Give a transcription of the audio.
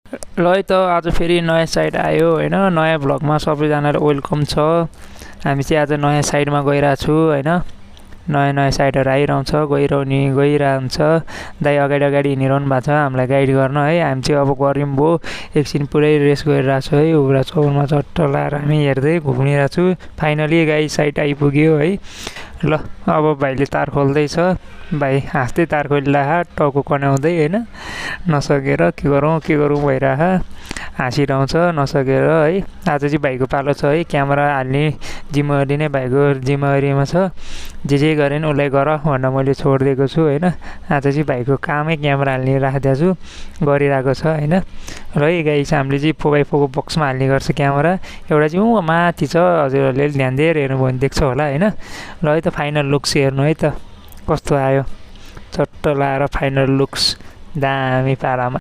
ल है त आज फेरि नयाँ साइड आयो होइन, नयाँ भ्लगमा सबैजनालाई वेलकम छ। हामी चाहिँ आज नयाँ साइडमा गइरहेको छु होइन, नयाँ नयाँ साइडहरू आइरहन्छ गइरहन्छ। दाइ अगाडि अगाडि हिँडिरहनु भएको छ हामीलाई गाइड गर्न है। हामी चाहिँ अब गऱ्यौँ भयो, एकछिन पुरै रेस्ट गरिरहेको छु है। उब्रा चौरमा चट्ट लाएर हामी हेर्दै घुमिरहेको छु। फाइनली गाई साइड आइपुग्यो है। ल अब भाइले तार खोल्दैछ, भाइ हाँस्दै तार खोलिरह, टाउको कन्याउँदै होइन, नसकेर के गरौँ भइरह, हाँसिरहन्छ नसकेर है। आज चाहिँ भाइको पालो छ है, क्यामेरा हाल्ने जिम्मेवारी नै भाइको जिम्मेवारीमा छ। जे गरे नि उसलाई गर भनेर मैले छोडिदिएको छु होइन। आज चाहिँ भाइको कामै क्यामेरा हाल्ने राखिदिएको छु, गरिरहेको छ होइन। र है गाई चाहिँ हामीले चाहिँ 4x4 को बक्समा हाल्ने गर्छ क्यामेरा। एउटा चाहिँ माथि छ, हजुरहरूले ध्यान दिएर हेर्नुभयो भने देख्छ होला होइन। ल है त फाइनल लुक्स हेर्नु है त कस्तो आयो, चट्ट लाएर फाइनल लुक्स दामी पारामा।